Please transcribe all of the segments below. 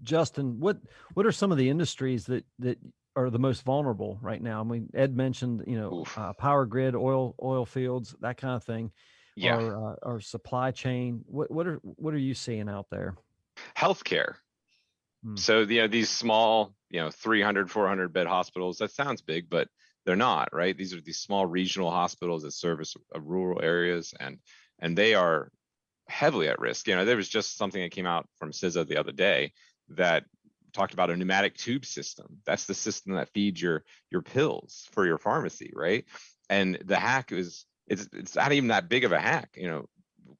Justin, what are some of the industries that are the most vulnerable right now? I mean, Ed mentioned, Oof. power grid, oil fields, that kind of thing, Yeah. or supply chain. What are you seeing out there? Healthcare. Hmm. So, these small, 300, 400 bed hospitals, that sounds big, but they're not, right? These are these small regional hospitals that service rural areas, and they are heavily at risk. There was just something that came out from CISA the other day that talked about a pneumatic tube system. That's the system that feeds your pills for your pharmacy, right? And the hack it's not even that big of a hack.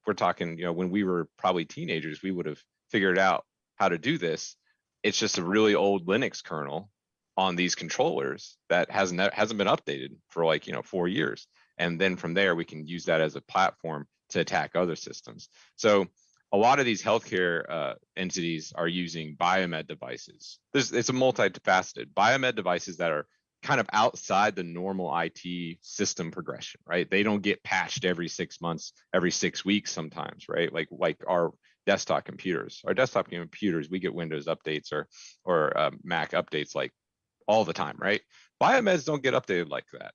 We're talking, when we were probably teenagers, we would have figured out how to do this. It's just a really old Linux kernel on these controllers that hasn't been updated for 4 years. And then from there, we can use that as a platform to attack other systems. So a lot of these healthcare entities are using biomed devices. It's a multifaceted biomed devices that are kind of outside the normal IT system progression, right? They don't get patched every 6 months, every 6 weeks sometimes, right? Like our desktop computers. Our desktop computers, we get Windows updates or Mac updates like all the time, right? Biomeds don't get updated like that.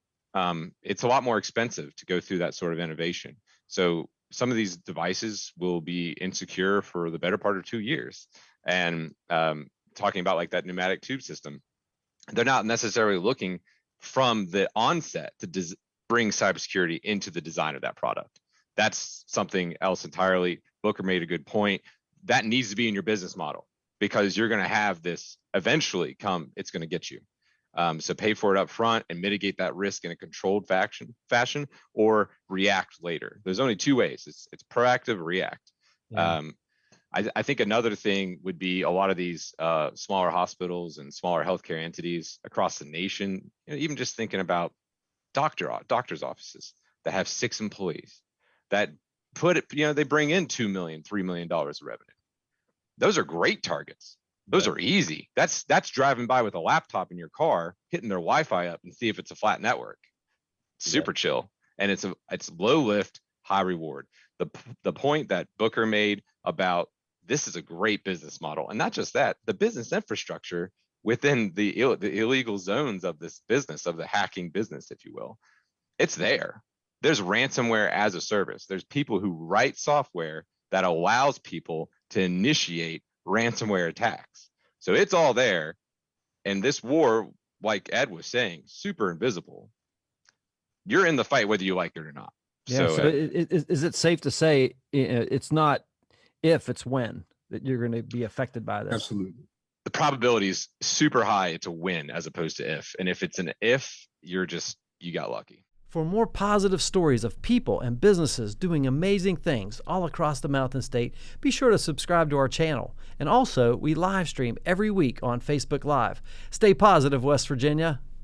It's a lot more expensive to go through that sort of innovation. So some of these devices will be insecure for the better part of 2 years. And talking about like that pneumatic tube system, they're not necessarily looking from the onset to bring cybersecurity into the design of that product. That's something else entirely. Booker made a good point. That needs to be in your business model because you're going to have this eventually come, it's going to get you. So pay for it up front and mitigate that risk in a controlled fashion or react later. There's only two ways. It's proactive or react. Yeah. I think another thing would be a lot of these smaller hospitals and smaller healthcare entities across the nation, even just thinking about doctor's offices that have 6 employees that they bring in $2 million, $3 million of revenue. Those are great targets. Those are easy. That's driving by with a laptop in your car, hitting their Wi-Fi up and see if it's a flat network. Super chill. And it's low lift, high reward. The point that Booker made about this is a great business model. And not just that, the business infrastructure within the illegal zones of this business, of the hacking business, if you will, it's there. There's ransomware as a service. There's people who write software that allows people to initiate ransomware attacks. So it's all there. And this war, like Ed was saying, super invisible. You're in the fight whether you like it or not. Yeah. So is it safe to say it's not if, it's when that you're going to be affected by this? Absolutely. The probability is super high. It's a win as opposed to if. And if it's an if, you got lucky. For more positive stories of people and businesses doing amazing things all across the Mountain State, be sure to subscribe to our channel. And also, we live stream every week on Facebook Live. Stay positive, West Virginia.